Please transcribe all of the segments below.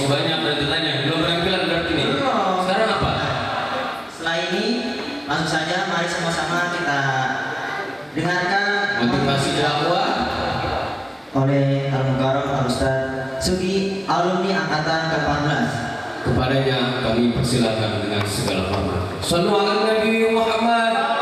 Masih banyak berarti tanya. Belum penampilan berarti nih. Sekarang apa? Setelah ini langsung saja mari sama-sama kita dengarkan Motivasi dakwah oleh Al-Mukarram Al-Ustaz Sugi, alumni angkatan ke-14. Kepadanya kami persilakan dengan segala hormat. Sallu ala Nabi Muhammad.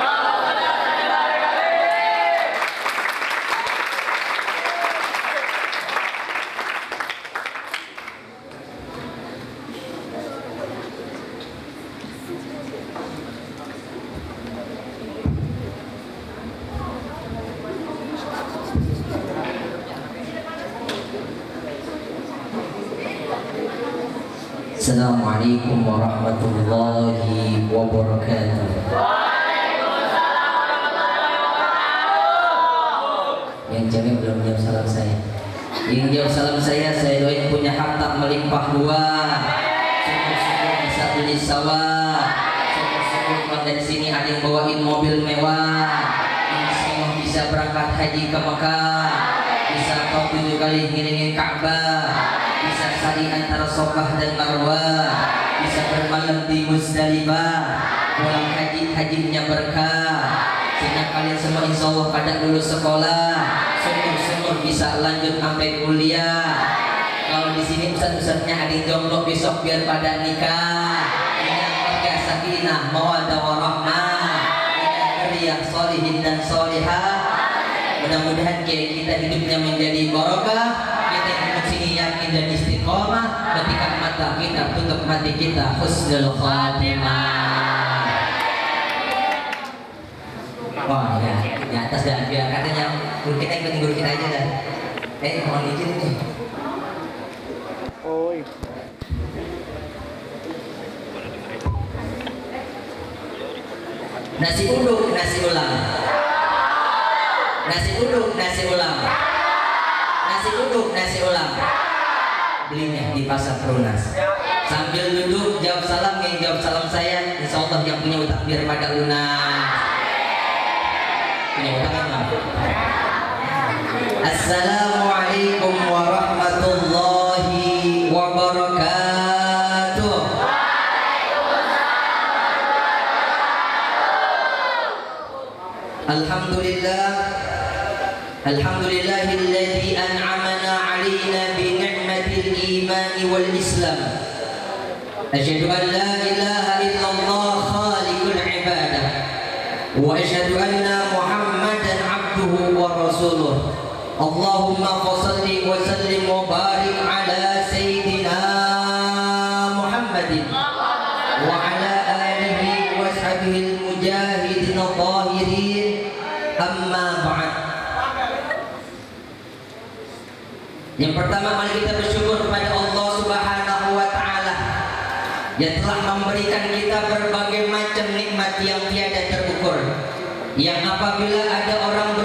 Assalamualaikum warahmatullahi wabarakatuh. Yang cewek belum jawab salam saya. Yang jawab salam saya doain punya harta melimpah ruah. Syukur-syukur bisa beli sawah. Syukur-syukur kalau dari sini ada yang bawain mobil mewah. Insya Allah bisa berangkat haji ke Mekah. Bisa kau 7 kali ngiringin Ka'bah. Bisa sa'i antara Shofah dan Marwah, bisa bermalam di Musdalifah, pulang hajinya berkah. Sehingga kalian semua insya Allah pada lulus sekolah, sumur bisa lanjut sampai kuliah. Kalau di sini ustaz-ustaznya ada yang jomblo besok biar pada nikah. Ingat keluarga sakinah, mawaddah warahmah, ingat kerja solihin dan solihah. Mudah-mudahan kita hidupnya menjadi barokah. Kita hidup sini yakin dan istiqomah. Ketika mata kita tutup mati kita husnul khatimah. Wah ya, di atas dah biar katanya guru kita ikutin guru kita aja dah. Mohon izin nih. Nasi uduk, nasi ulam. Nasi uduk, nasi ulam. Nasi uduk, nasi ulam. Belinya di pasar Perunas. Sambil duduk jawab salam, yang jawab salam saya, insya Allah yang punya utang biar pada lunas. Punya utang apa? Assalamualaikum warahmatullahi wabarakatuh. Alhamdulillah. Alhamdulillahilladzi an'amana 'alaina bi ni'matil iman wal islam. Asyhadu an la ilaha illallah khaliqul ibadah wa asyhadu anna Muhammadan 'abduhu wa rasuluh. Allahumma shalli wa sallim wa barik ala sayyidina Muhammadin wa ala alihi wa sahbihi al-mujahidin adh-dhahirin. Amma ba'd. Yang pertama, mari kita bersyukur kepada Allah Subhanahu wa Ta'ala yang telah memberikan kita berbagai macam nikmat yang tiada terukur, yang apabila ada orang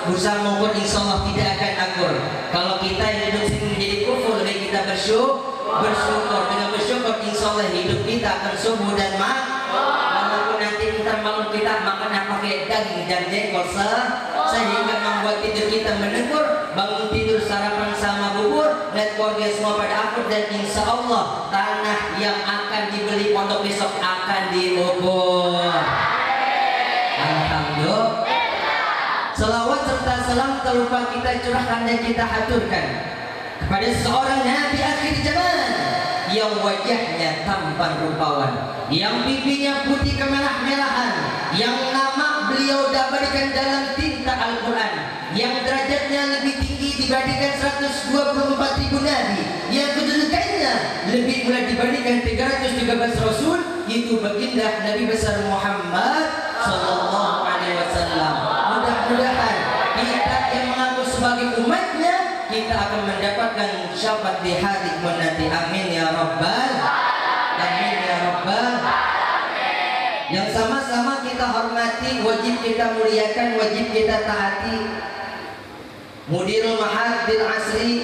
berusaha mengukur insya Allah tidak akan akur. Kalau kita hidup sini menjadi kufur, mari kita bersyukur. Dengan bersyukur insya Allah hidup kita akan subur dan walaupun nanti ntar malam kita makan pakai daging dan jengkol sehingga membuat tidur kita menengkur, bangun tidur sarapan sama bubur, lihat keluarga semua pada akur, dan insya Allah tanah yang akan dibeli pondok besok akan diukur. Alhamdulillah. Selawat serta salam tak lupa kita curahkan dan kita haturkan kepada seorang Nabi akhir zaman yang wajahnya tampan rupawan, yang pipinya putih kemerah-merahan, yang nama beliau diberikan dalam tinta Al-Quran, yang derajatnya lebih tinggi dibandingkan 124.000 nabi, yang kedudukannya lebih mulia dibandingkan 313 rasul, itu baginda Nabi besar Muhammad sallallahu alaihi wasallam. Mudah-mudahan kita yang mengaku sebagai umatnya, kita akan mendapatkan syafaat di hari nanti. Amin ya rabbal amin ya rabbal. Yang sama-sama kita hormati, wajib kita muliakan, wajib kita taati Mudirul Ma'had bil Asri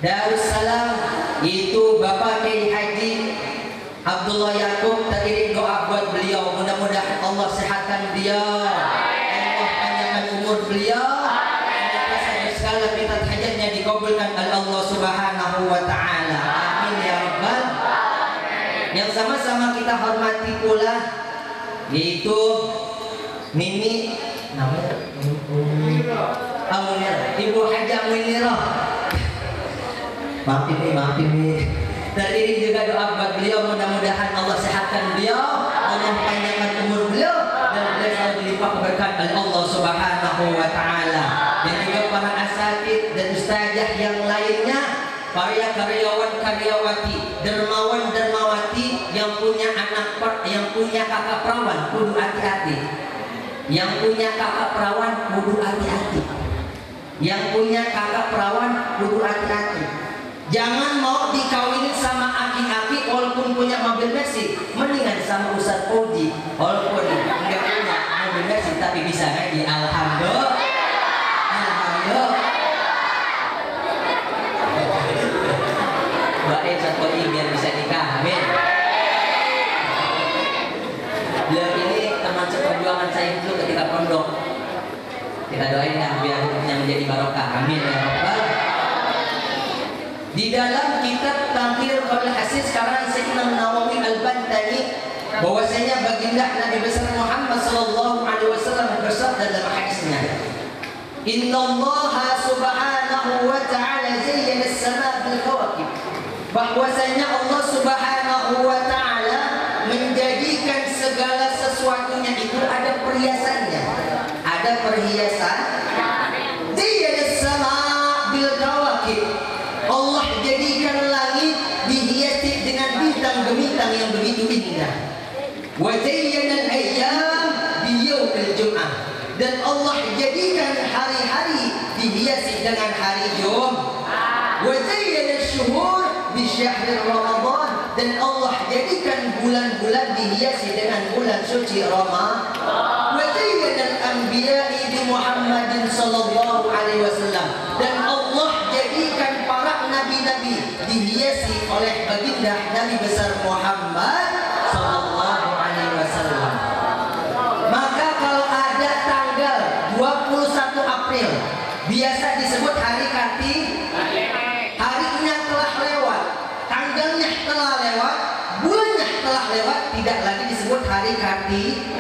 Darussalam, itu Bapak Kiai Haji Abdullah Yaqub. Teriring doa buat beliau, mudah-mudahan Allah sehatkan beliau, Allah panjangkan umur beliau, segala minta hajatnya dikabulkan oleh Allah Subhanahu wa Ta'ala. Amin ya kita hormati pula, yaitu Mimi namanya Ibu Haja Munirah. Maafin nih. Terdiri juga doa buat beliau, mudah-mudahan Allah sehatkan beliau, Allah panjangkan umur beliau, dan beliau selalu dilimpah berkat oleh Allah Subhanahu wa taala. Dan juga para asatid dan ustazah yang lainnya, para karyawan-karyawati, dermawan-dermawati yang punya yang punya kakak perawan, kudu hati-hati. Yang punya kakak perawan kudu hati-hati. Yang punya kakak perawan kudu hati-hati. Jangan mau dikawinin sama aki-aki walaupun punya mobil Mercy, mendingan sama Ustaz Oji walaupun enggak punya mobil Mercy tapi bisa ngaji. Alhamdulillah. Doain Ustaz Oji biar bisa nikah. Amin. Beliau ini teman seperjuangan saya dulu ketika pondok. Kita doain ya biar hidupnya menjadi barokah. Amin ya Rabbal. Di dalam kitab Tamhir Qaul Hasis sekarang Sayyidina Nawawi Al-Bantani bahwasanya baginda Nabi besar Muhammad sallallahu alaihi wasallam bersabda dalam hadisnya, "Innallaha subhanahu wa ta'ala zayyana as-samaa bil kawakib." Bahwasanya Allah Subhanahu wa ta'ala menjadikan segala sesuatunya itu ada perhiasannya. Ada perhiasan. Zayyana as-samaa bil kawakib. Allah jadikan langit dihiasi dengan bintang-bintang yang begitu indah. Wa zayyana al-ayyam bi yaumil jum'ah. Dan Allah jadikan hari-hari dihiasi dengan hari Jumat. Wa zayyana asy-syuhur bi syahr Ramadan. Dan Allah jadikan bulan-bulan dihiasi dengan bulan suci Ramadan. Wa zayyana al-anbiya'i bi Muhammadin sallallahu alaihi wasallam. Dan Allah jadikan para nabi-nabi dihiasi oleh baginda Nabi besar Muhammad sallallahu alaihi wasallam. Maka kalau ada tanggal 21 April biasa disebut hari Kartini. Harinya telah lewat, tanggalnya telah lewat, bulannya telah lewat, tidak lagi disebut hari Kartini.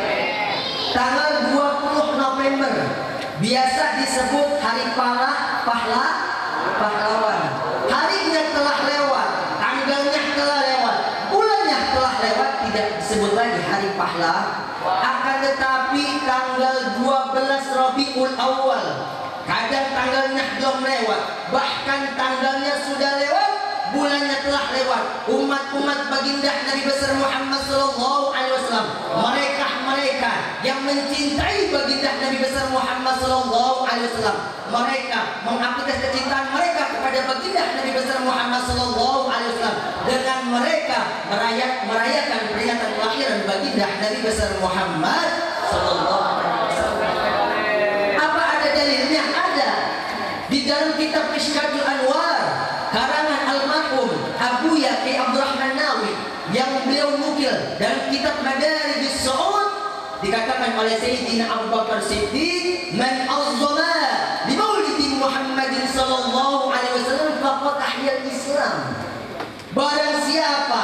Tanggal 20 November biasa disebut hari pahlawan. Harinya telah lewat, tanggalnya telah lewat, bulannya telah lewat, tidak disebut lagi hari pahlawan. Akan tetapi tanggal 12 Rabiul Awal, kadang tanggalnya belum lewat, bahkan tanggalnya sudah lewat, bulannya telah lewat. Umat-umat baginda Nabi besar Muhammad sallallahu alaihi wasallam, mereka yang mencintai baginda Nabi besar Muhammad sallallahu alaihi wasallam, mereka mengaplikasikan kecintaan mereka kepada baginda Nabi besar Muhammad sallallahu alaihi wasallam dengan mereka merayakan peringatan kelahiran baginda Nabi besar Muhammad sallallahu alaihi wasallam. Apa ada dalilnya? Ada di dalam kitab Mishkatul Anwar karangan almarhum Abu Yaqi Abdurrahman Nawawi yang beliau nukil dalam kitab Madarijus Su'ud, dikatakan oleh Sayyidina Abu Bakar Siddiq, "Man azzama bi maulidi Muhammadin sallallahu alaihi wasallam faqad ahyal Islam." Barang siapa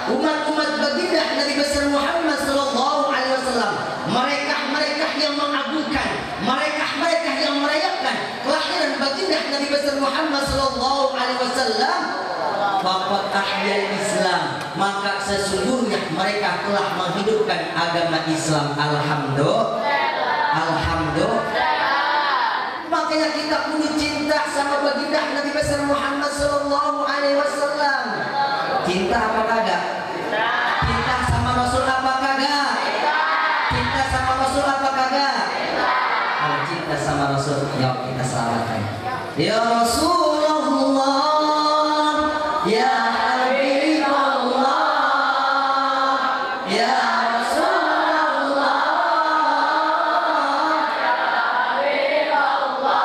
umat-umat baginda Nabi besar Muhammad sallallahu alaihi wasallam, mereka yang mengagungkan, mereka yang merayakan kelahiran baginda Nabi besar Muhammad sallallahu alaihi wasallam, faqad ahyal Islam, maka sesungguhnya mereka telah menghidupkan agama Islam. Alhamdulillah. Makanya kita kudu cinta sama baginda Nabi besar Muhammad sallallahu alaihi wasallam. Cinta apa kagak? Cinta sama Rasul apa kagak? Cinta sama Rasul apa kagak? Kalau cinta sama Rasul, yuk kita salawatkan. Ya Rasulullah, ya Habibullah, ya Rasulullah, ya Habibullah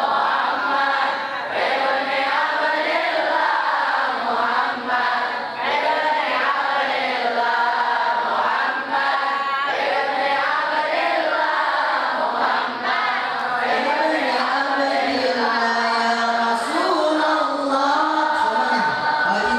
Muhammad ibni Abdillah Muhammad ibni Abdillah Muhammad ibni Abdillah Muhammad ibni Abdillah ya Rasulullah. Semuanya.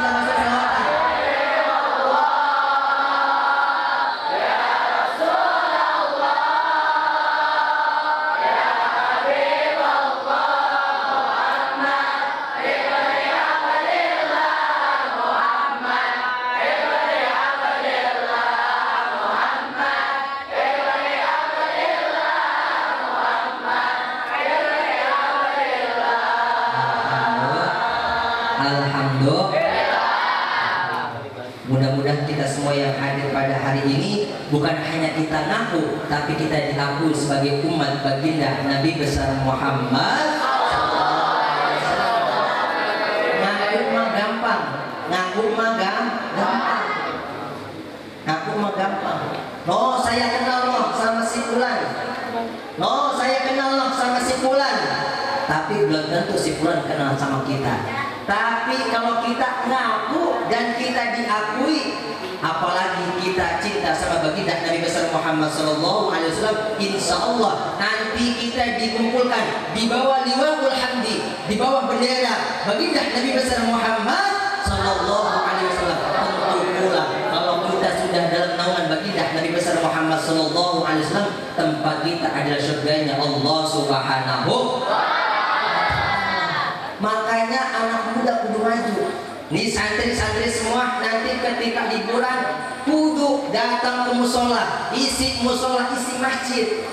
mudah-mudahan kita semua yang hadir pada hari ini bukan hanya kita ngaku, tapi kita diakui sebagai umat baginda Nabi besar Muhammad. Ngaku mah gampang, ngaku mah gampang, ngaku mah gampang. No, saya kenal loh sama si Fulan. No, saya kenal loh sama si Fulan. Tapi belum tentu si Fulan kenal sama kita. Tapi kalau kita ngaku dan kita diakui, apalagi kita cinta sama baginda Nabi besar Muhammad sallallahu alaihi wasallam, insya Allah nanti kita dikumpulkan di bawah liwaul hamdi, di bawah bendera baginda Nabi besar Muhammad sallallahu alaihi wasallam. Tentu pula kalau kita sudah dalam naungan baginda Nabi besar Muhammad sallallahu alaihi wasallam, tempat kita adalah surganya Allah Subhanahu. Makanya anak muda kudu maju. Nih santri-santri semua nanti ketika liburan kudu datang ke musola, isi musola, isi masjid.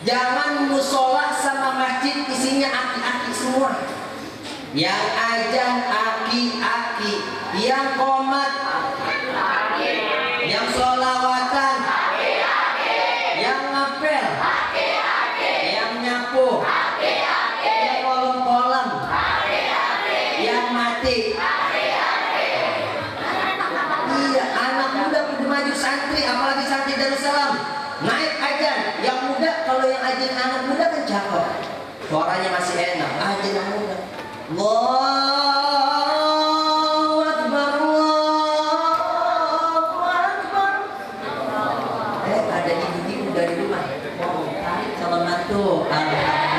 Jangan musola sama masjid isinya aki-aki semua. Yang ajan aki-aki, yang komat aki-aki, yang sholawatan aki-aki, yang ngapel aki-aki, yang nyapu aki-aki, yang kolam-kolam yang mati. Iya, anak muda kudu maju santri, apalagi santri Darussalam. Naik ajan, yang muda, kalau yang ajan anak muda kan cakep. Suaranya masih enak, ajan yang muda. Allahu Akbar, Allahu Akbar. Ada ibu-ibu dari rumah. Oh, calon mantu. Alhamdulillah.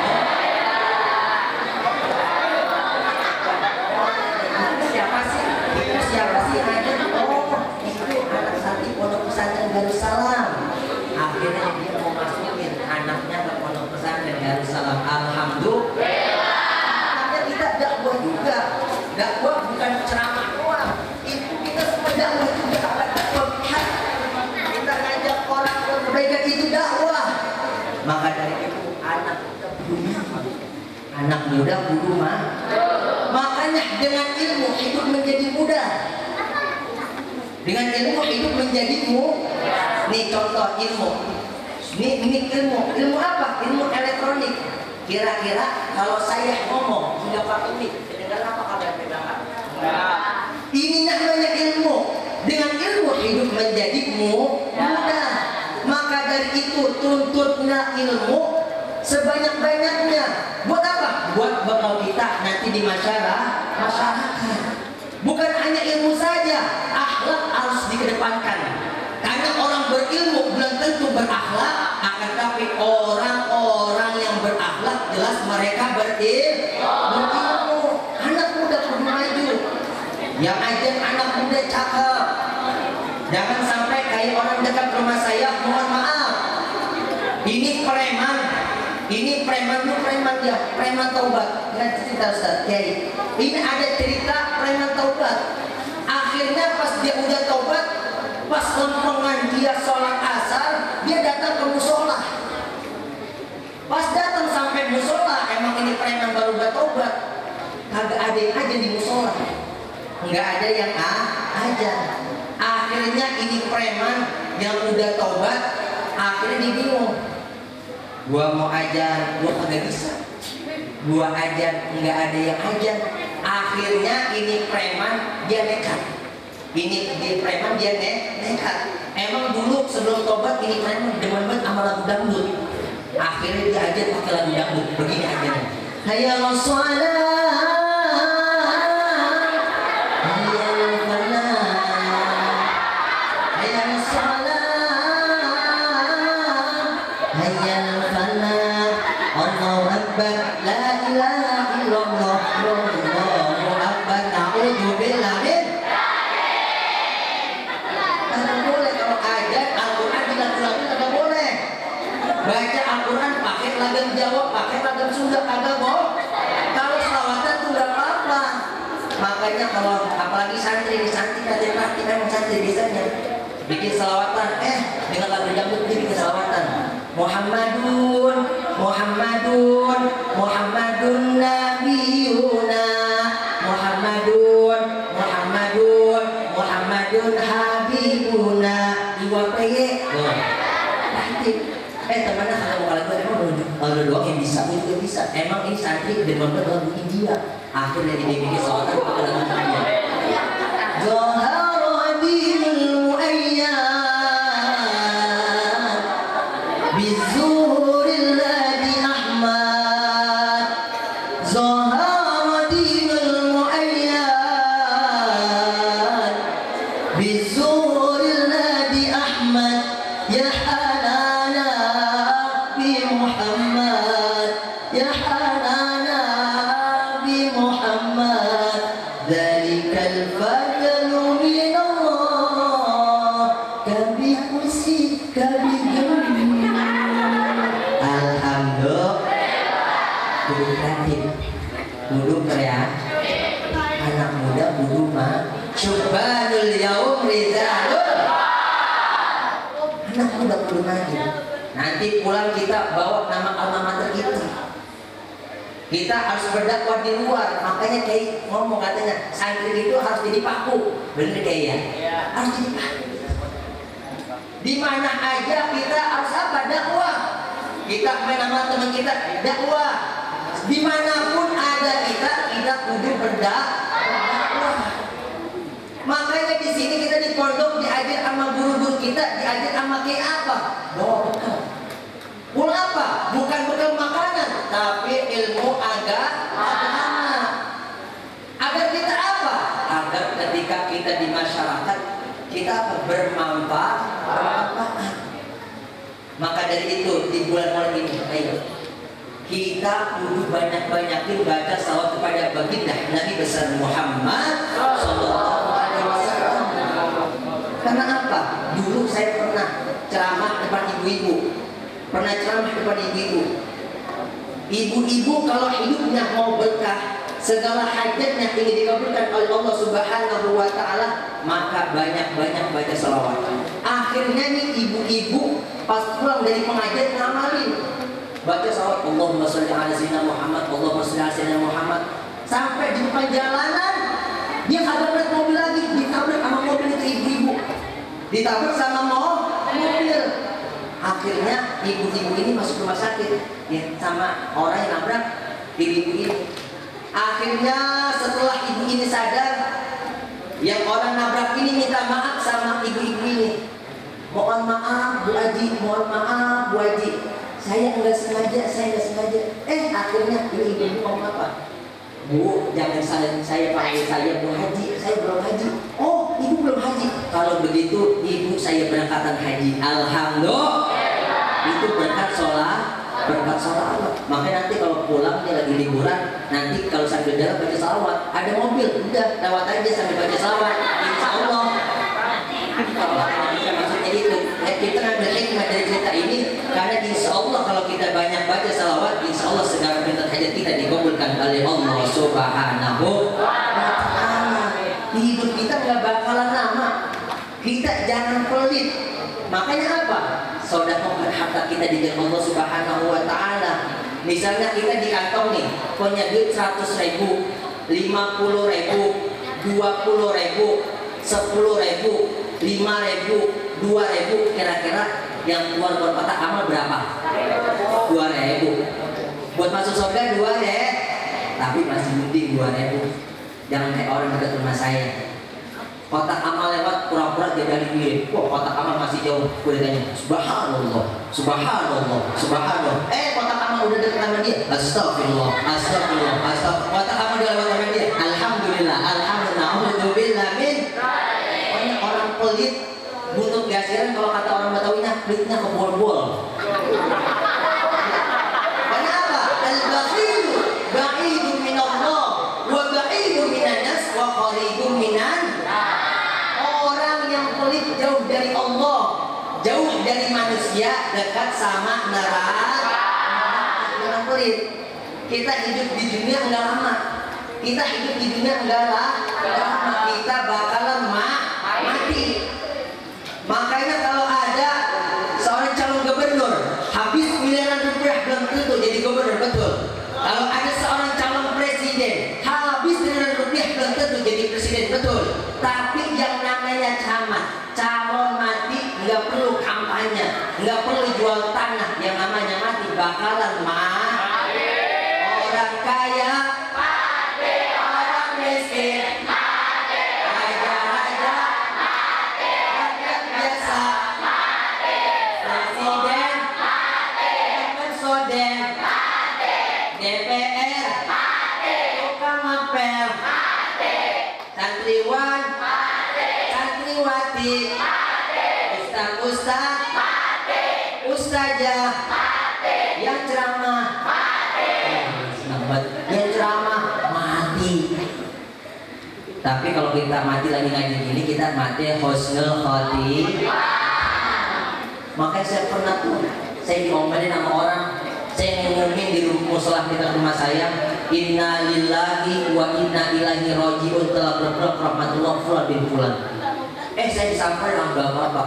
Siapa sih ada? Oh, itu anak santri pondok pesantren Darussalam. Akhirnya dia mau masukin anaknya ke pondok pesantren Darussalam. Alhamdulillah. Tapi kita dakwah juga. Dakwah bukan ceramah doang. Itu kita semua dakwah juga. Dakwah kita ngajak orang ke kebaikan, itu dakwah. Maka dari itu anak muda kudu mah. Makanya dengan ilmu hidup menjadi mudah. Dengan ilmu hidup menjadi mudah. Nih contoh ilmu. Ini ilmu apa? Ilmu elektronik. Kira-kira kalau saya ngomong tidak pakai mic, kedengaran apa kalian pegangan? Ini namanya ilmu. Dengan ilmu hidup menjadi mudah. Maka dari itu tuntutnya ilmu sebanyak-banyaknya. Buat apa? Buat bekal kita nanti di masyarakat. Bukan hanya ilmu saja, akhlak harus dikedepankan. Karena orang berilmu belum tentu berakhlak, akan tapi orang-orang yang berakhlak jelas mereka berilmu. Anak muda kudu maju. Yang ajar anak muda cakep. Jangan sampai kayak orang dekat rumah saya, mohon maaf. Ini preman. Ini preman dia, preman taubat. Lihat cerita Ustaz Kiai. Ini ada cerita preman taubat. Akhirnya pas dia udah taubat, pas lempengan dia sholat asar, dia datang ke musola. Pas datang sampai musola, emang ini preman baru udah taubat. Kagak ada yang aja di musola. Nggak ada yang aja. Akhirnya ini preman yang udah taubat, akhirnya dia bingung. Gua mau ajar, gua kagak bisa. Gua ajar, nggak ada yang ajar. Akhirnya ini preman dia nekat. Ini preman dia nekat. Emang dulu sebelum tobat ini preman demen banget sama lagu dangdut. Akhirnya dia ajar pakai lagu dangdut. Begini ajarnya. Hayya Rasulullah. Baca Al-Quran pakai lagam Jawa, pakai lagam Sunda, kagak boh. Kalau selawatan tuh nggak apa-apa. Makanya kalau apalagi santri tadi praktikan santri biasanya bikin selawatan, dengan lagu dangdut dia bikin selawatan. Muhammadun Nabiyuna, Muhammadun lu doang yang bisa, lu juga bisa. Emang ini santri demam banget lagu India. Akhirnya ini bikin sholat pakai lagu India. Zahara dinul ayyam bizuril ladi Ahmad. Zahara dinul ayyam bizuril ladi Ahmad. Ya hanana bi Muhammad, ya hanana bi Muhammad. Dzalikal fadlu min Allah, kabi kursi kabi gemi. Alhamdulillah. Kudu kreatif, kudu kreatif. Anak muda kudu mah syubhanul yaum rizalul. Anak muda kudu maju. Nanti pulang kita bawa nama alma mater kita. Kita harus berdakwah di luar. Makanya kayak ngomong katanya santri itu harus jadi paku. Bener kayak ya? Harus jadi paku. Di mana aja kita harus apa? Dakwah. Kita main sama teman kita dakwah. Dimanapun ada kita kudu berdakwah. Makanya di sini kita di pondok diajar sama guru-guru kita, diajar sama kayak apa? Bawa bekal. Bekal apa? Bukan bekal makanan, tapi ilmu agama. Agar kita apa? Agar ketika kita di masyarakat kita apa? Bermanfaat. Maka dari itu di bulan Maulid ini, ayo kita kudu banyak-banyakin baca salawat kepada baginda Nabi besar Muhammad sallallahu alaihi wasallam. Karena apa? Dulu saya pernah ceramah depan ibu-ibu. Ibu-ibu kalau hidupnya mau berkah, segala hajatnya ingin dikabulkan oleh Allah Subhanahu wa taala, maka banyak-banyak baca salawat. Akhirnya nih ibu-ibu pas pulang dari pengajian ngamalin baca salawat Allahumma sholli ala sayyidina Muhammad, Allahumma sholli ala sayyidina Muhammad. Sampai di depan jalanan dia kagak naik mobil lagi, ditabrak sama mobil itu ibu-ibu. Ditabrak sama mobil. Akhirnya ibu-ibu ini masuk rumah sakit ya, sama orang yang nabrak ibu-ibu ini. Akhirnya setelah ibu ini sadar, yang orang nabrak ini minta maaf sama ibu-ibu ini. Mohon maaf Bu Haji, mohon maaf Bu Haji. Saya nggak sengaja. Akhirnya ibu-ibu ngomong apa? Bu, jangan saya panggil saya Bu Haji, saya belum haji. Oh, ibu belum haji. Kalau begitu, ibu saya berangkatan haji. Alhamdulillah. Itu berkat sholat Allah. Makanya nanti kalau pulang dia lagi liburan, nanti kalau sambil jalan baca salawat, ada mobil, udah lewat aja sambil baca salawat. Insya Allah. Maksudnya itu, kita ngambil hikmah dari cerita ini, karena insya Allah kalau kita banyak baca salawat, insya Allah segala perintah hajat kita dikabulkan oleh Allah Subhanahu wa ta'ala. Hidup kita nggak bakalan lama. Kita jangan pelit. Makanya apa? Sedekah harta kita di jalan Allah Subhanahu wa ta'ala. Misalnya kita di kantong nih punya duit 100.000, 50.000, 20.000, 10.000, 5.000, 2.000, kira-kira yang keluar buat kotak amal berapa? 2.000. Buat masuk surga 2.000. Tapi masih mending 2.000. Jangan kayak orang dekat rumah saya. Kotak amal lewat pura-pura dia dari diri. Wah, kotak amal masih jauh. Udah tanya, subhanallah. Kotak amal udah dekat sama dia. Astagfirullah. Kotak amal udah lewat sama dia. Alhamdulillah. Alhamdulillah min. Banyak orang pelit, butuh gasiran, kalau kata orang Betawinya, pelitnya kebol-bol. Kenapa? Al-bakhilu ba'idun minallah wa ba'idun minanas wa qaribun minan. Orang yang pelit jauh dari Allah, jauh dari manusia, dekat sama neraka. Jangan pelit. Kita hidup di dunia enggak lama. Kita bakalan mati. Makanya kalau ada seorang calon gubernur habis miliaran rupiah belum tentu jadi gubernur, betul. Kalau ada seorang calon presiden habis miliaran rupiah belum tentu jadi presiden, betul. Tapi yang namanya camat, calon mati, nggak perlu kampanye, nggak perlu jual tanah, yang yang namanya mati bakalan mati. Orang kaya mati, orang miskin mati, raja-raja mati, rakyat biasa mati, presiden mati, presiden mati, DPR mati, tukang ngepel mati, santriwan mati, santriwati mati, ustaz-ustaz mati, ustazah mati, yang ceramah mati, yang ceramah mati. Tapi kalau kita mati lagi ngaji gini, kita mati husnul khotimah. Makanya saya pernah tuh, saya diomelin sama orang, saya ngumumin di musola kita rumah saya, inna lillahi wa inna ilaihi raji'un, telah berdoa rahmatullah fulan bin fulan. Saya disampaikan sama bapak,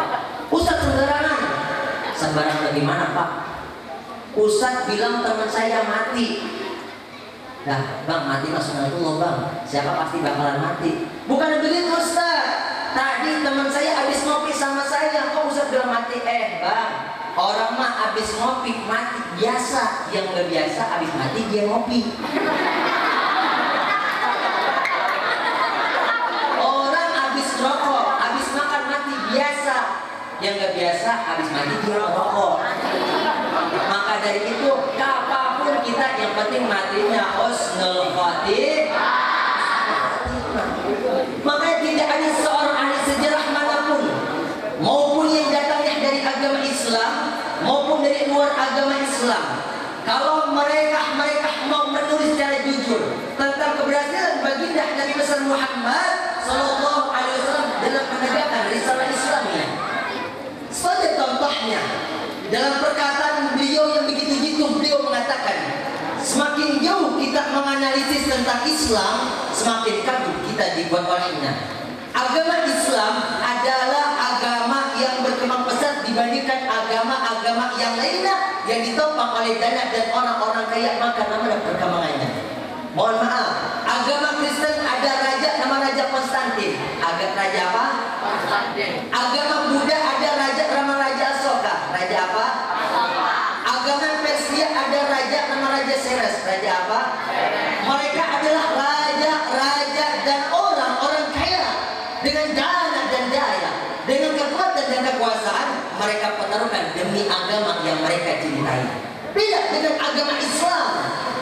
Ustaz sembarangan. Sembarangan bagaimana Pak? Ustaz bilang teman saya mati. Nah bang, mati mah sunatullah bang, siapa pasti bakalan mati. Bukan begitu Ustaz, tadi teman saya habis ngopi sama saya, kok Ustaz bilang mati? Bang, orang mah habis ngopi mati biasa, yang gak biasa habis mati dia ngopi. Orang habis rokok, habis makan mati biasa, yang gak biasa habis mati dia rokok. Maka dari itu apapun kita yang penting matinya husnul khotimah. Makanya tidak ada seorang ahli sejarah manapun, maupun yang datangnya dari agama Islam maupun dari luar agama Islam, kalau mereka mau menulis secara jujur tentang keberhasilan baginda Nabi besar Muhammad Sallallahu Alaihi Wasallam dalam penegakan risalah Islamnya. Sebagai contohnya, dalam perkataan beliau yang begitu jitu, beliau mengatakan, semakin jauh kita menganalisis tentang Islam, semakin kagum kita dibuat olehnya. Agama Islam adalah agama yang berkembang pesat dibandingkan agama-agama yang lainnya yang ditopang oleh dana dan orang-orang kaya, maka nama dan perkembangannya. Mohon maaf, agama Kristen ada raja nama Raja Konstantin. Raja apa? Konstantin. Agama Buddha ada raja nama Raja Asoka. Raja apa? Asoka. Agama Persia ada raja nama Raja Seres. Raja apa? Seres. Mereka adalah raja-raja dan orang-orang kaya dengan dana dan daya, dengan kekuatan dan kekuasaan mereka pertaruhkan demi agama yang mereka cintai. Beda dengan agama Islam.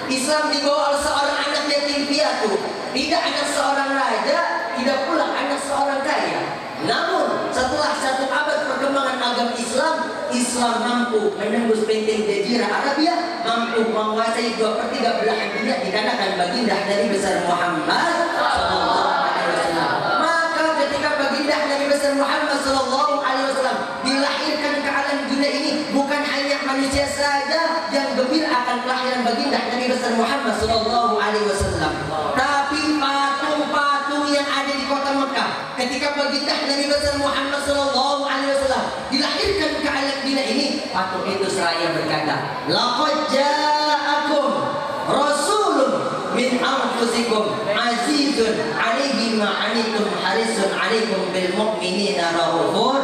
Islam dibawa oleh seorang anak yatim piatu, tidak anak seorang raja, tidak pula anak seorang kaya. Namun setelah 1 abad perkembangan agama Islam, Islam mampu menembus benteng Jazirah Arabia, mampu menguasai 2/3 belahan dunia dikarenakan baginda Nabi besar Muhammad Sallallahu Alaihi Wasallam. Maka ketika baginda Nabi besar Muhammad Sallallahu Alaihi Wasallam dilahirkan ke alam dunia ini, bukan hanya manusia saja yang gembira akan kelahiran baginda Nabi besar Muhammad Sallallahu Alaihi Wasallam, tapi patung-patung yang ada di kota Mekah ketika baginda Nabi besar Muhammad Sallallahu Alaihi Wasallam dilahirkan ke alam dunia ini, patung itu seraya berkata, laqad ja'akum rasulun min anfusikum azizun alaihi ma anittum harisun alaikum bil mu'minina raufur.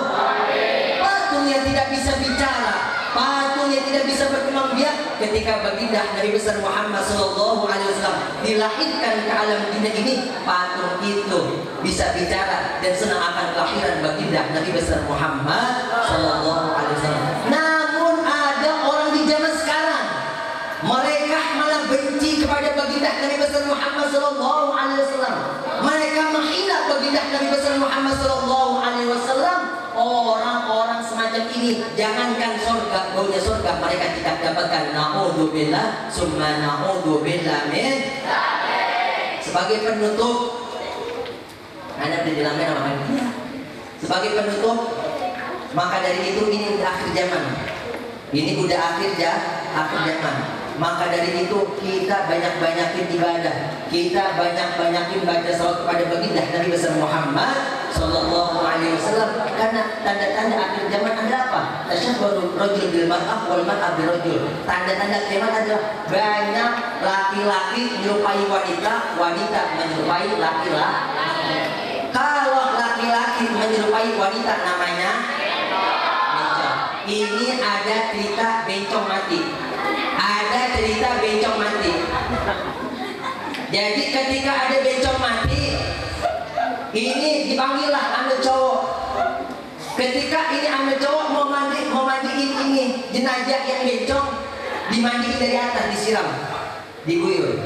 Patung yang tidak bisa bicara, patung yang tidak bisa berkembang biak, ketika baginda Nabi besar Muhammad Sallallahu Alaihi Wasallam dilahirkan ke alam dunia ini, patung itu bisa bicara dan senang akan kelahiran baginda Nabi besar Muhammad Sallallahu Alaihi Wasallam. Namun ada orang di zaman sekarang, mereka malah benci kepada baginda Nabi besar Muhammad Sallallahu Alaihi Wasallam. Mereka menghina baginda Nabi besar Muhammad Sallallahu Alaihi Wasallam. Orang-orang semacam ini, jangankan surga, baunya surga mereka tidak dapatkan. Na'udzubillah summa na'udzubillah min. Sebagai penutup, Anda dibilangkan sama dia. Sebagai penutup, maka dari itu ini udah akhir zaman. Ini udah akhir zaman. Maka dari itu kita banyak-banyakin ibadah, kita banyak-banyakin baca salawat kepada baginda Nabi besar Muhammad Sallallahu Alaihi Wasallam. Karena tanda-tanda akhir zaman ada apa? Tasyabbahu rajul bil mar'ah wal mar'ah bil rajul. Tanda-tanda kiamat adalah banyak laki-laki menyerupai wanita, wanita menyerupai laki-laki. Kalau laki-laki menyerupai wanita namanya meja. Ini ada cerita bencong mati. Ada cerita bencong mati. Jadi ketika ada bencong mati, ini dipanggillah ambil cowok. Ketika ini ambil cowok mau mandiin ini jenazah yang bencong, dimandiin dari atas, disiram, diguyur,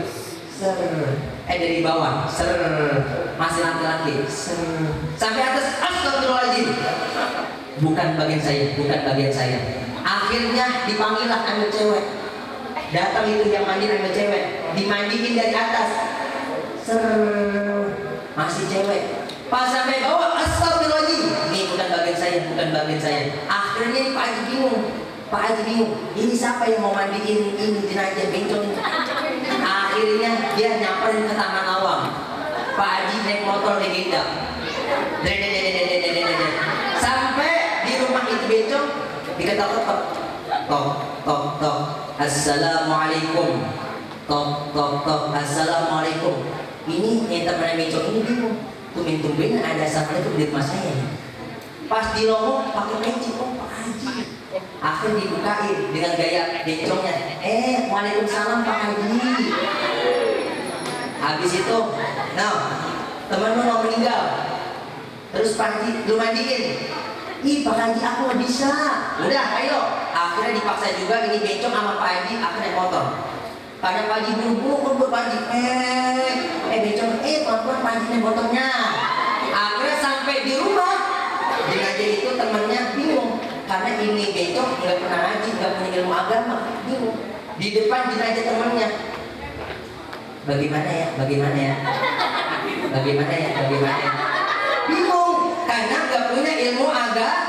dari bawah, masih laki-laki, sampai atas, astagfirullahaladzim, bukan bagian saya. Akhirnya dipanggillah ambil cewek, datang itu yang mandi ambil cewek, dimandiin dari atas, masih cewek. Pas sampai bawah, astagfirullahaladzim, ini bukan bagian saya. Akhirnya Pak Haji bingung, ini siapa yang mau mandiin ini jenazah bencong ini? Akhirnya dia nyamperin ke taman awam. Pak Haji naik motor legenda, sampai di rumah itu bencong, diketok-ketok, tok, assalamualaikum, tok, assalamualaikum. Ini yang teman bencong ini bingung. Tumben ada assalamualaikum di rumah saya. Pas dilongok pakai peci, Pak Haji. Akhirnya dibukain dengan gaya bencongnya. Waalaikumsalam Pak Haji. Habis itu, temanmu mau meninggal. Terus Pak Haji, lu mandiin. Ih Pak Haji aku nggak bisa. Udah, ayo. Akhirnya dipaksa juga ini bencong sama Pak Haji. Akhirnya naik motor. Pada Pak Haji buru-buru Pak Haji. Bencong, pelan-pelan Pak Haji naik motornya. Akhirnya sampai di rumah, jenazah itu temannya bingung. Karena ini bencong nggak pernah ngaji, nggak punya ilmu agama, bingung. Di depan jenazah temannya, bagaimana ya, bingung karena nggak punya ilmu agama.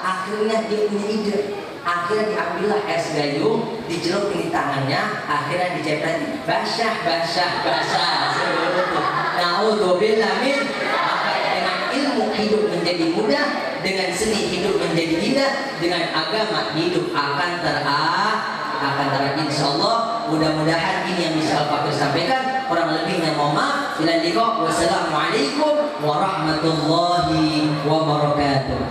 Akhirnya dia punya ide. Akhirnya diambillah es gayung, dicelupin di tangannya, akhirnya dicepretin, basah. Naudzubillah min. Maka dengan ilmu hidup menjadi mudah, dengan seni hidup menjadi indah, dengan agama hidup akan insyaallah. Mudah-mudahan ini yang bisa Al-Fakir sampaikan. Kurang lebihnya mohon maaf. Wassalamualaikum warahmatullahi wabarakatuh.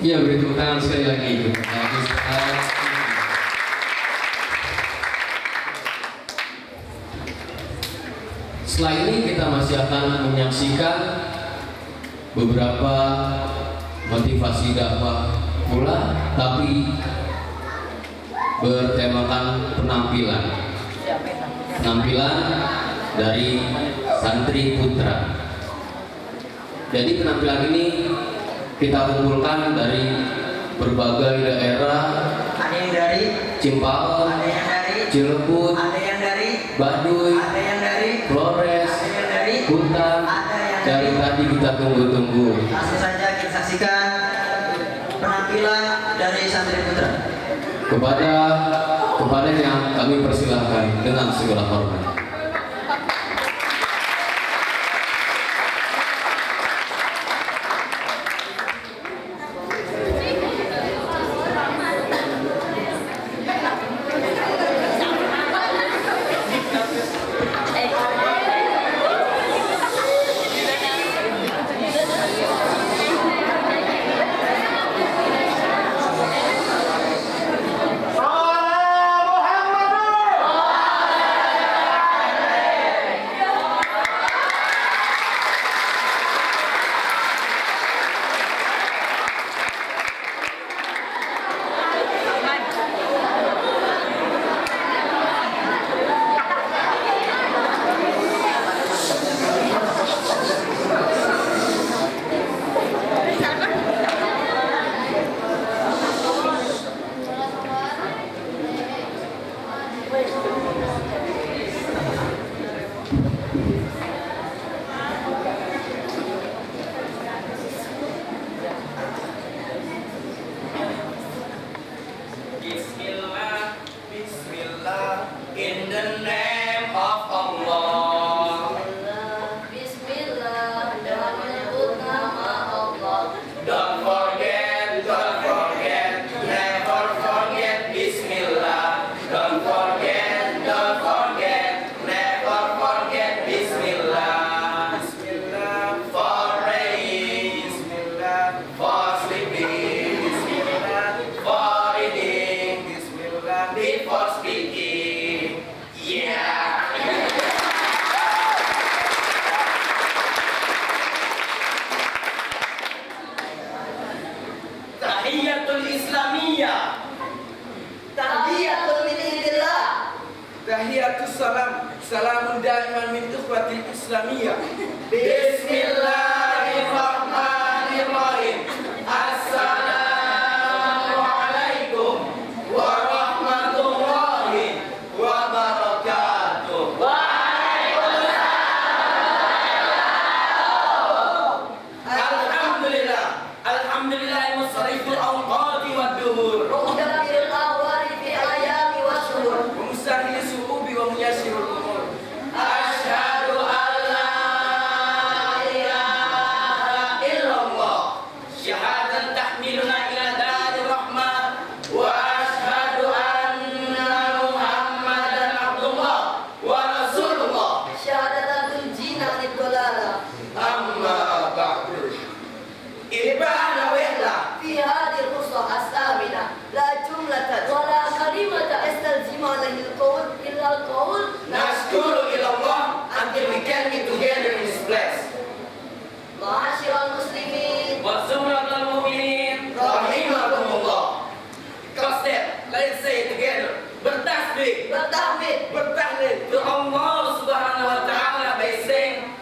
Ya, beri tepuk tangan sekali lagi. Bagus sekali. Setelah ini kita masih akan menyaksikan beberapa motivasi dakwah pula, tapi bertemakan penampilan dari santri putra. Jadi penampilan ini kita kumpulkan dari berbagai daerah. Ada yang dari Cimpaung, ada yang dari Cilebut, ada yang dari Baduy, ada yang dari Flores, ada yang dari Kuntang. ada yang Dari tadi kita tunggu-tunggu. Langsung saja kita saksikan penampilan dari santri putra. Kepada yang kami persilahkan dengan segala hormat. Tahiyatul Islamiyah. Tahiyatul min indillah. Tahiyatus salam. Salamun daiman min ikhwatil Islamiyah. Bismillahirrahmanirrahim. Assalamualaikum warahmatullahi wabarakatuh. Alhamdulillah. Alhamdulillah musarriful awqati wad duhur. Mudabbirul ahwali fi ayami wasyhur. Wa mustahil su'ubi wa muyassirul umur. Asyhadu an la ilaha illallah syahadatan tahmiluna ila daril rahmah wa asyhadu anna Muhammadan abdullah wa rasulullah. Syahadatul jina anid dolala. Amma ba'du. Ibana wehla في هذه القصة الثامنة لا جملة ولا كلمة يستلزم عليه القول إلا القول nashkuru ila Allah until we can be together in this place. معاشر المسلمين Wa zumratul mu'minin rahimakumullah. Because that, let's say it together. Bertasbih, bertahmid bertahlil to Allah Subhanahu wa taala by saying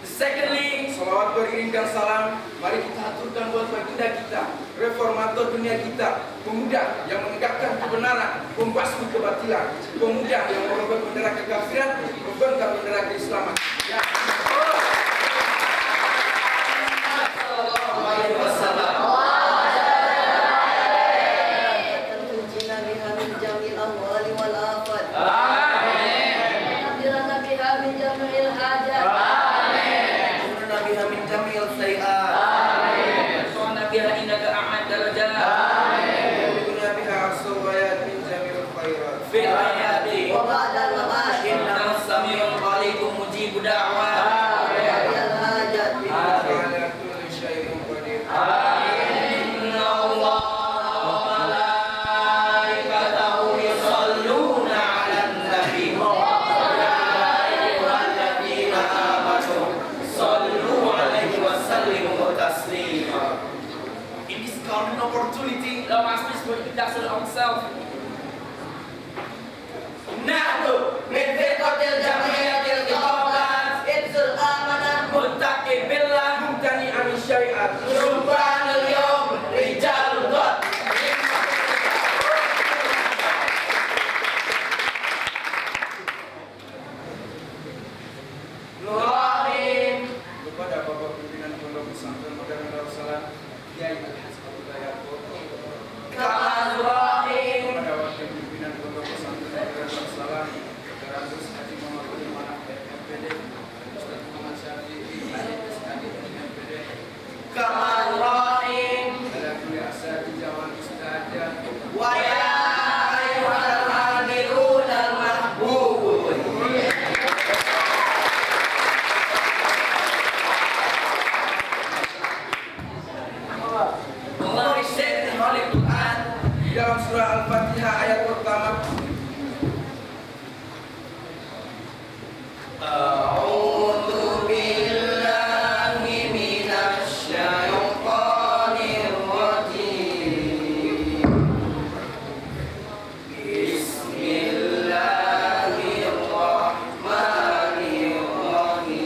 Secondly, salawat beriring dan salam mari kita aturkan buat baginda kita, reformator dunia kita, pemuda yang menegakkan kebenaran, membasmi kebatilan, pemuda yang merobek bendera kekafiran, membentang bendera keislaman. Ya. Sallallahu alaihi wasallam. تنجينا بها من جميع الأموال والآفات Amin. ونقلنا بها من جميع الحاجات Nurna biha min jamil sayiat. Amin. Sona biha innaka a'ad darajat. Amin. Nurna biha as-sawayat min jamil khairat. Fil hayati وبعد الممات inna as-sami'ul qareebun mujibud da'wat. وفي الحاجات Ala kulli syai'in qadir. Inna Allah wa malaikatahu yusalluna 'alan nabi. Ya ayyuhalladzina amanu sallu 'alaihi wa sallimu taslima. In this golden opportunity, let us introduce ourselves. Nahnu min firqatil jamiyatil khitabah Ibzul amanah muttaqin billah mumtani an syai'at subhanal yawm rijalul ghad. Nurahim kepada Bapak Pimpinan Pondok Pesantren Modern Darussalam Kiai Al-Haj Abdullah Yaakob. Nurahim kepada Wakil Pimpinan Pondok Pesantren Modern Darussalam Dr. Agus Haji Muhammad Manaf MPD, Ustaz Muhammad Syafi'i SAD MPD. Nurahim kepada kuliah asatidz wal ustadzah wa ya ayyuhal hadirun al mahbubun. Allah said in Holy Quran dalam surah Al-Fatihah ayat pertama, A'udzu billahi minasy syaithanir rajim.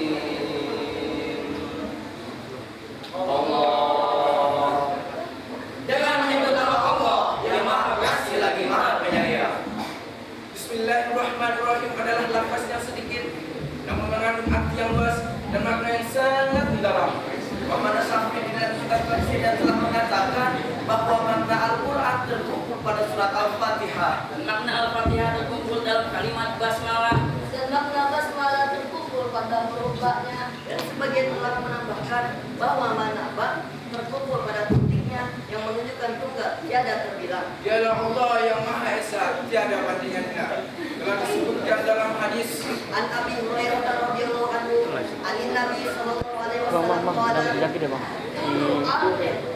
Bismillahirrahmanirrahim. Allah. Dengan menyebut nama Allah yang Maha Pengasih lagi Maha Penyayang. Bismillahirrahmanirrahim adalah lafaz yang sedikit namun mengandung arti yang luas dan makna yang sangat mendalam. Pemana Syafi'i dan kitab Al-Fatihah telah mengatakan bahwa makna Al-Quran terkumpul pada surat Al-Fatihah. Dan makna Al-Fatihah terkumpul dalam kalimat basmalah. dan makna basmalah terkumpul pada huruf ba-nya dan sebagian ulama menambahkan bahwa makna ba terkumpul pada titiknya yang menunjukkan tunggal tiada terbilang. Dialah Allah yang Maha Esa, tiada bandingannya. Telah disebutkan dalam hadis An Abi Hurairah radhiyallahu anhu, anin Nabi sallallahu alaihi wasallam qala,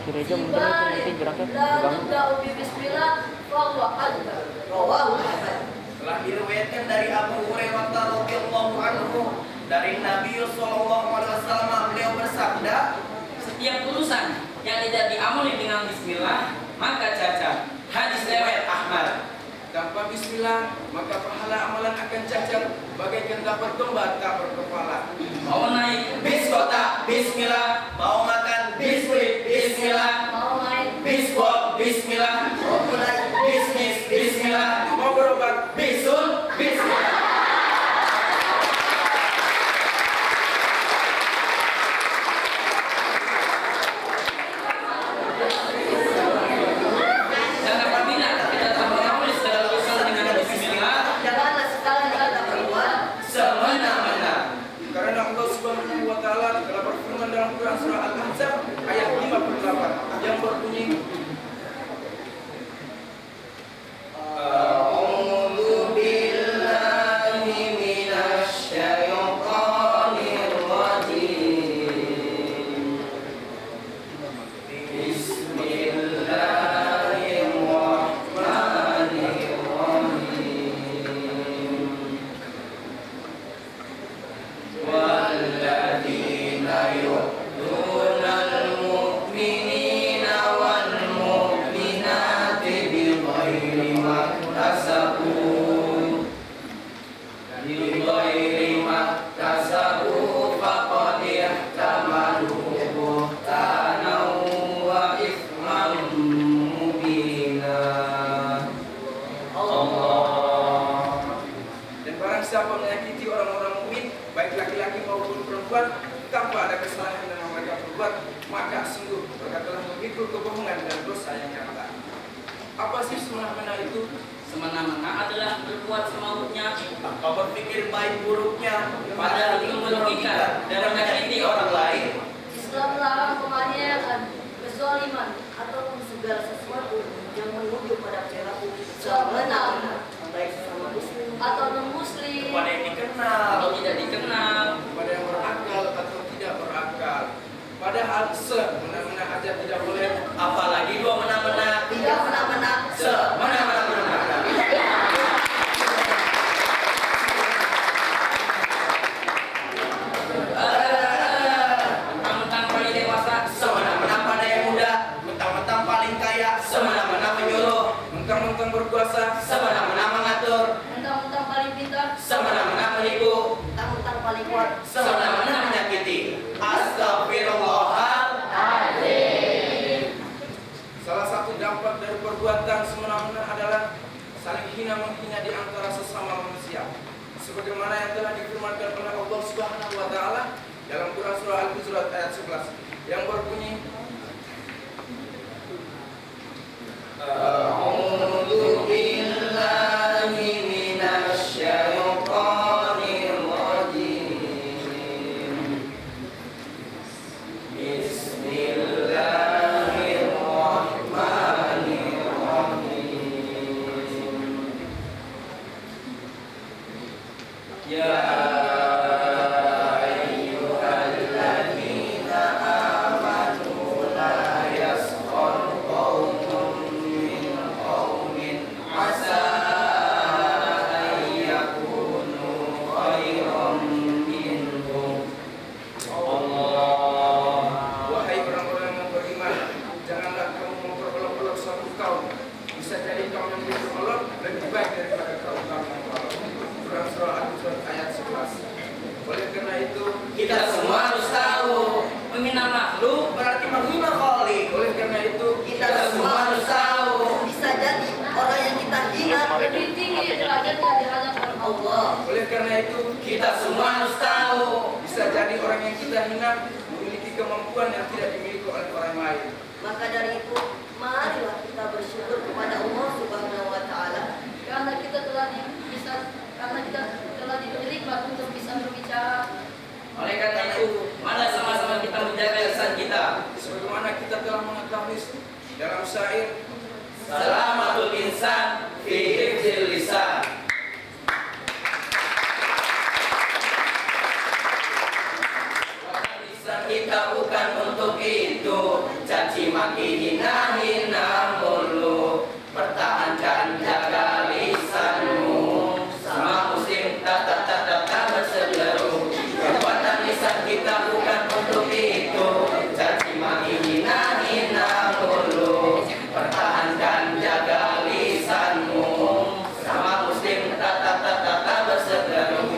gereja mungkin nanti geraknya la tubda'u bi bismillah fa huwa adbar. Rawahu Ahmad. Telah diriwayatkan dari Abu Hurairah radhiyallahu anhu dari Nabi sallallahu alaihi wasallam, beliau bersabda, Setiap urusan yang tidak diamuli dengan bismillah maka cacat. hadis riwayat Ahmad. tanpa bismillah, maka pahala amalan akan cacat bagaikan dapat domba tak berkepala. Mau naik Bis kota, bismillah. Mau makan, bismillah. Mau main, Biskop, bismillah. mau mulai, Bisnis, bismillah. Mau berobat, Bisul, bismillah. dan apabila kita telah mengawali segala urusan dengan bismillah janganlah sekali kita berbuat Semena-mena. karena Allah Subhanahu wa taala telah berfirman dalam Quran surah Al-Ahzab ayat 58 yang berbunyi A'udzu billahi minasy syaithanir rajim. Bismillahirrahmanirrahim. Walladzina yu'minunal mu'minina wal mu'minati bighairi maktasabu faqad ihtamalu buhtanan wa ithman mubina. Allah. dan barang siapa menyakiti orang-orang mukmin baik laki-laki maupun perempuan tanpa ada kesalahan yang mereka perbuat, maka sungguh mereka telah memikul kebohongan dan dosa yang nyata. Apa sih semena-mena itu? semena-mena adalah berbuat semaunya Tanpa berpikir baik buruknya padahal itu merugikan dan menyakiti orang lain. Islam melarang penganiayaan, kezaliman ataupun segala sesuatu yang menuju pada perilaku semena-mena, baik sesama muslim atau non muslim. kepada yang dikenal. Kalau tidak dikenal Pada yang berakal atau tidak berakal. Padahal semena-mena aja tidak boleh. Apalagi dua mena-mena. Tidak mena-mena, Semena-mena. mentang-mentang paling dewasa Semena-mena pada yang muda, mentang-mentang paling kaya, semena-mena menyuruh, Mentang-mentang berkuasa, semena-mena mengatur, mentang-mentang paling pintar, semena-mena menipu, mentang-mentang paling kuat. semena-mena menyakiti. Astagfirullahaladzim. salah satu dampak dari perbuatan semena-mena adalah saling hina-menghina di antara sesama manusia. Sebagaimana yang telah difirmankan oleh Allah Subhanahu wa taala dalam Quran surah Al-Hujurat ayat 11 yang berbunyi A'udzu billahi minasy syaithanir rajim. Bismillahirrahmanirrahim. Ya ayyuhalladzina amanu la yaskhar qaumun min qaumin asa an yakunu khairan minhum. Allah. wahai orang-orang yang beriman, janganlah kamu memperolok-olok suatu kaum. Bisa jadi kaum yang diperolok lebih baik daripada kaum yang diperolok. Quran surah Al-Hujurat ayat 11. Oleh karena itu, Kita semua harus tahu, menghina makhluk berarti menghina Khalik. oleh karena itu Kita semua harus tahu, Bisa jadi orang yang kita hina lebih tinggi derajatnya di hadapan Allah. oleh karena itu kita semua harus tahu. bisa jadi orang yang kita hina memiliki kemampuan yang tidak dimiliki oleh orang lain. Maka dari itu, marilah kita bersyukur kepada Allah Subhanahu wa taala karena kita telah diberi nikmat untuk bisa berbicara. oleh karena itu mari sama-sama kita menjaga lisan kita Sebagaimana kita telah mengetahui dalam syair Salamatul insan fi hifzil lisan. Lisan kita bukan untuk itu, caci maki hina mulu. Pertahankan jaga lisanmu, sama muslim tak berseteru. Kekuatan lisan kita bukan untuk itu, caci maki hina mulu. Pertahankan jaga lisanmu, sama muslim tak berseteru.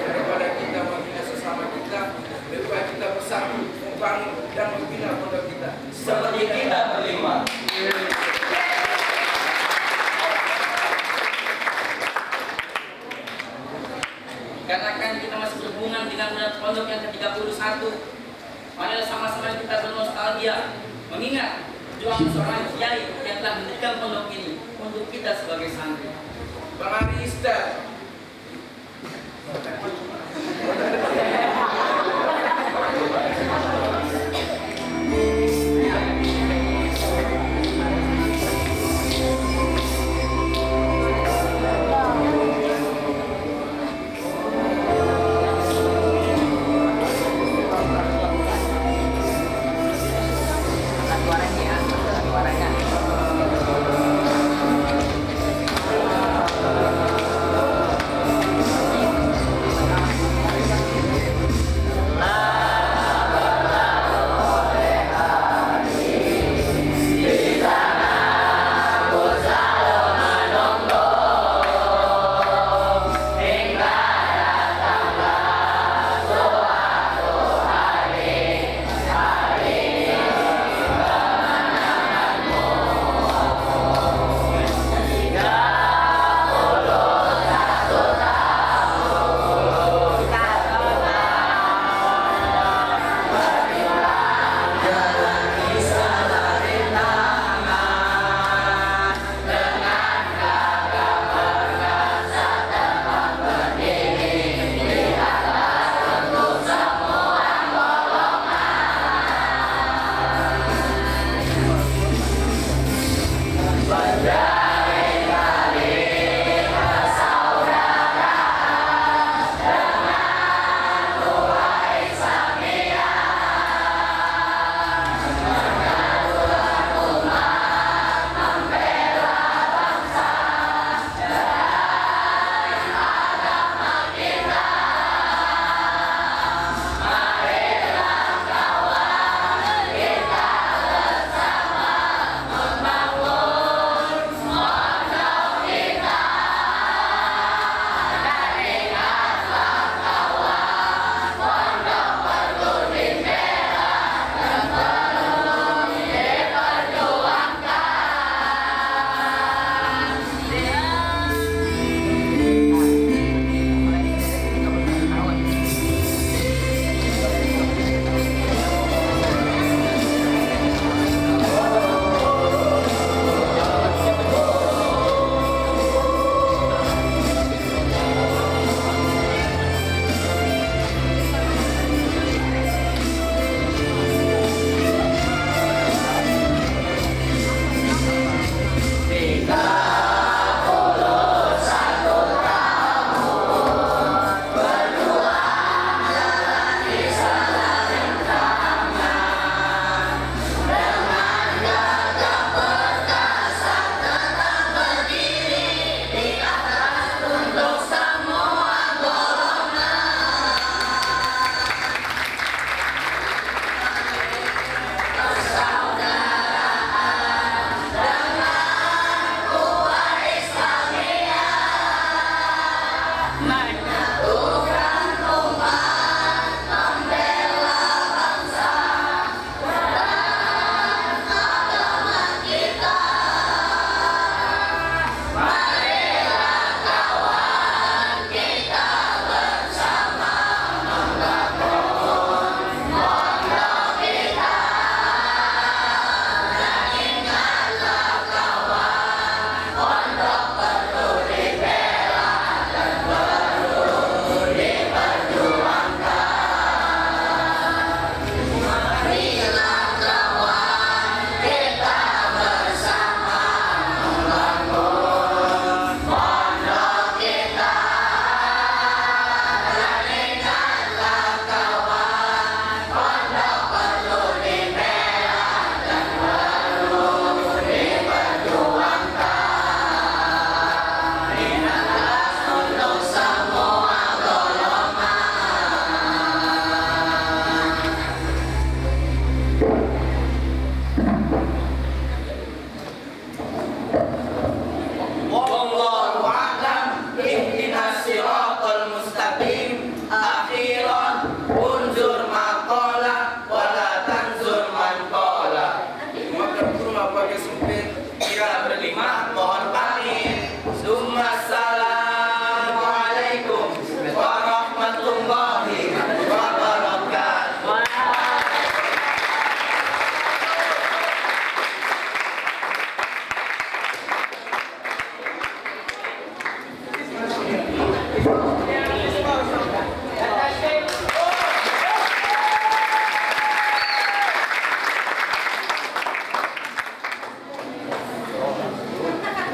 Daripada kita membina sesama kita, lebih baik kita bersatu, membangun dan membina pondok kita. Seperti kita berlima. Karena kan kita masih berhubungan dengan bulan pondok yang ke-31, marilah sama-sama kita bernostalgia, mengingat juang seorang kiai yang telah mendirikan pondok ini untuk kita sebagai santri. Bang Ari Ista,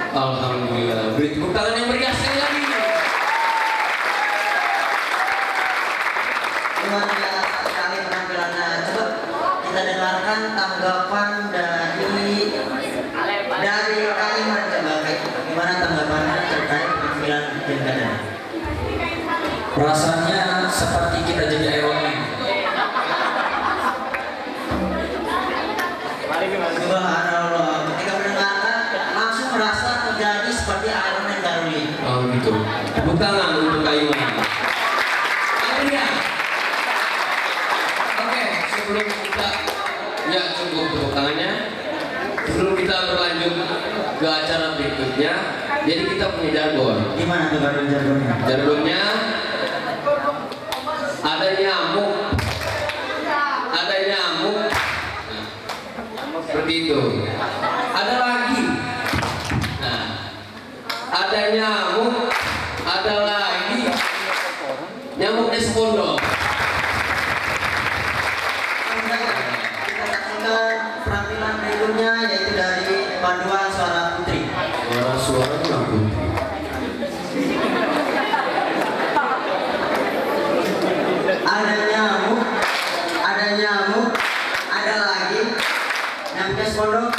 Alhamdulillah. Beri tepuk tangan yang meriah sekali lagi. Luar biasa sekali penampilannya. Coba kita dengarkan tanggapan dari Kaliman. Coba gimana tanggapannya terkait penampilan Pilkada? Rasanya seperti kita jadi aeroplane. Subhanallah, ketika mendengarkan langsung merasa terjadi seperti Iron Man Darwin. Oh gitu. Tepuk tangan untuk Kaliman. Akhirnya. Oke, sebelum kita ya cukup tepuk tangannya. Sebelum kita berlanjut ke acara berikutnya, jadi kita punya jargon. Gimana tuh jargonnya? Jargonnya ada nyamuk, nah, seperti itu. Ada lagi, nah, ada nyamuk, ada lagi nyamuk despondol. Kita saksikan penampilan berikutnya yaitu dari Paduan Suara Putri. Suara putri. Ada nyamuk, ada lagi nyamuk pondok.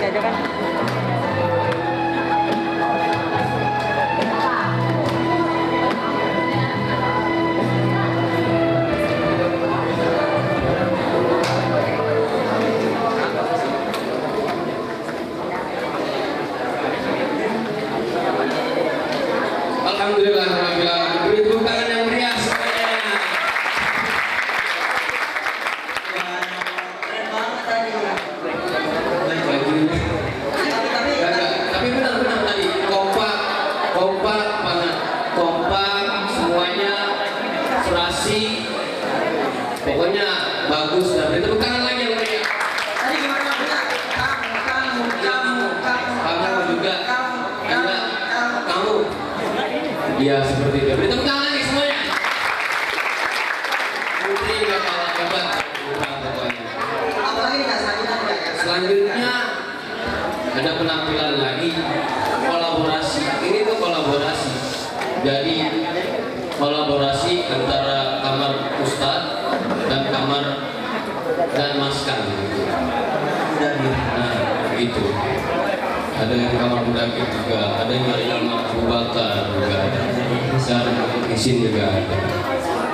aja kan. Alhamdulillah, alhamdulillah. Beri tepuk tangan yang meriah semuanya. Keren banget tadi. Tapi benar-benar tadi kompak banget, kompak semuanya, serasi, pokoknya bagus. Dan beri tepuk tangan lagi yang meriah. Tadi gimana punya? Kamu juga, enggak, kamu. Iya seperti itu. Beri tepuk tangan lagi semuanya. Putri nggak kalah hebat, pokoknya. Apalagi nih Kak, Selanjutnya ada penampilan lagi, kolaborasi. Ini tuh kolaborasi. Jadi kolaborasi antara kamar Ustadz dan kamar dan Maskan. Nah itu. Ada yang kamar Mudakir juga, ada yang dari kamar Abu Bakar juga, dan Isin juga ada.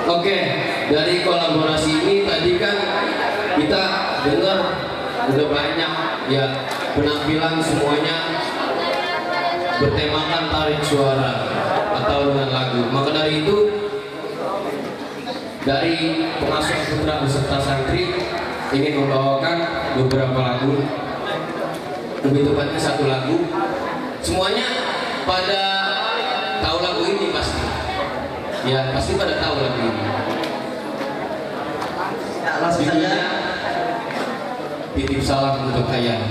Oke, dari kolaborasi ini tadi kan kita dengar udah banyak ya penampilan semuanya bertemakan tarik suara atau dengan lagu. Maka dari itu dari pengasuh putra beserta santri ingin membawakan beberapa lagu, lebih tepatnya satu lagu. Semuanya pada tahu lagu ini pasti, ya pasti pada tahu lagu ini. langsung saja. Titip salam untuk kalian.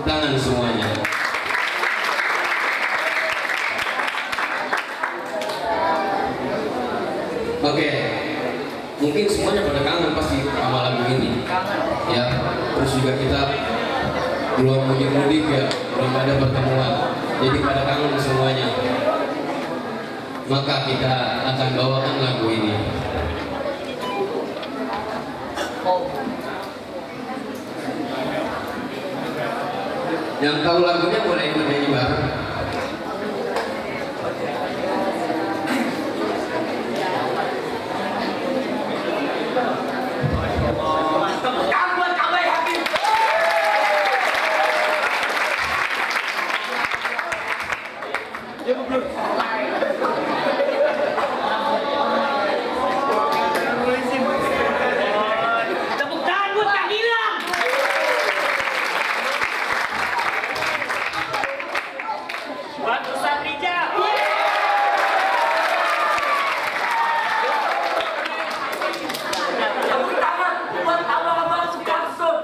Tangan semuanya. Oke, mungkin semuanya pada kangen pasti sama lagu ini. Ya, terus juga kita belum mudik ya, belum ada pertemuan. Jadi pada kangen semuanya. Maka kita akan bawakan lagu ini. Yang tahu lagunya boleh ikut nyanyi bareng. Tepuk tangan buat Kak Gilang. Buat Ustaz Rijal. Tepuk tangan buat abang-abang Sukamsun.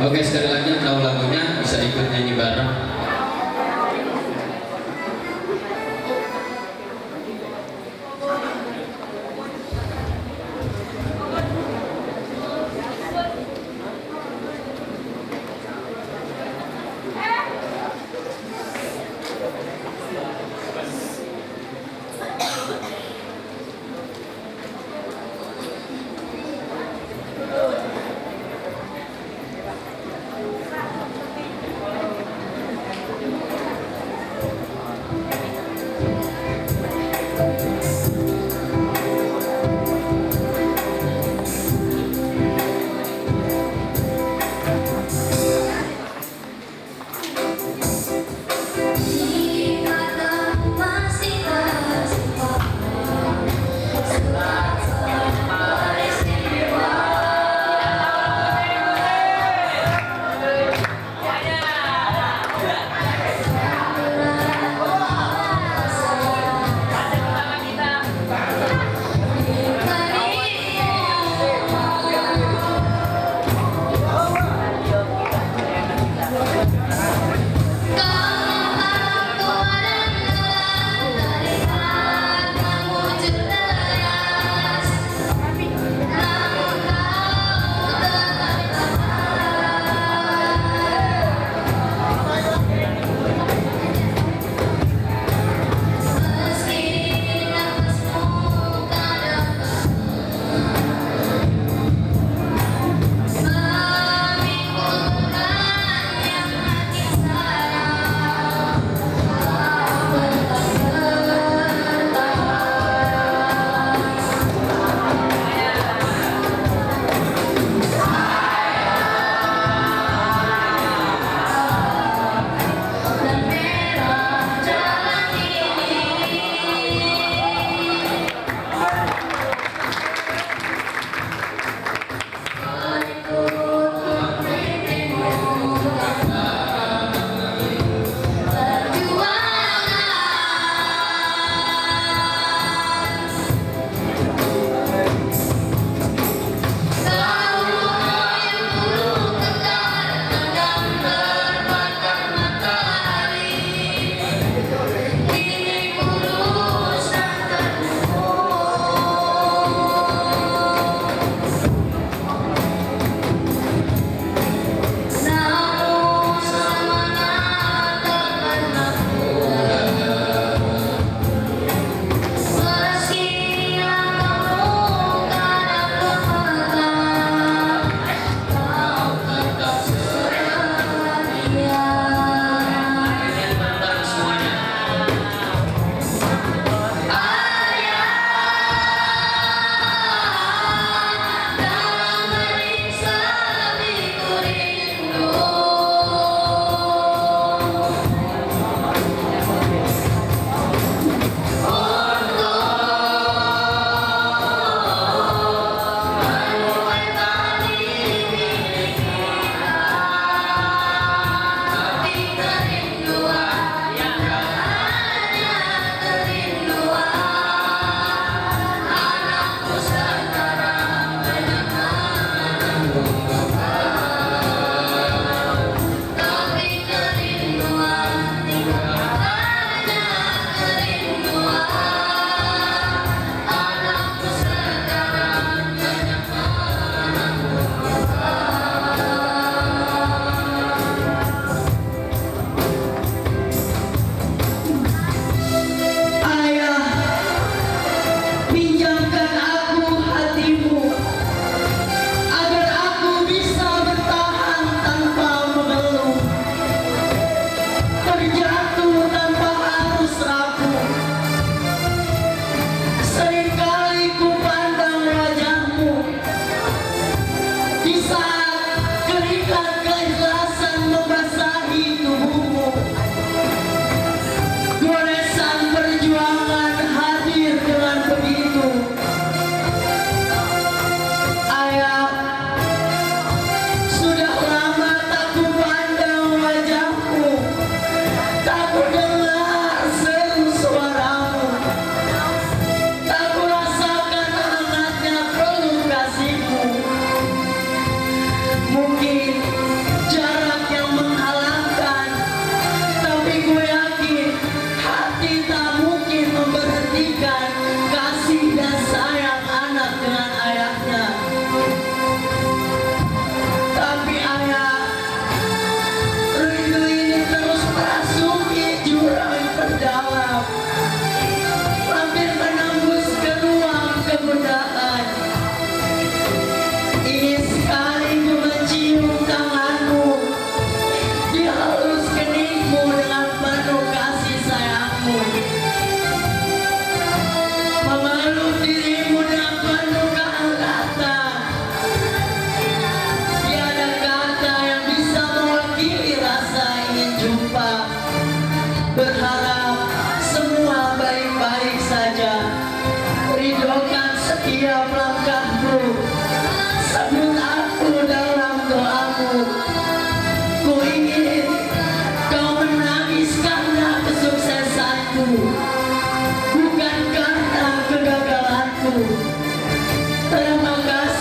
Oke, sekali lagi yang tahu lagunya bisa ikut nyanyi bareng.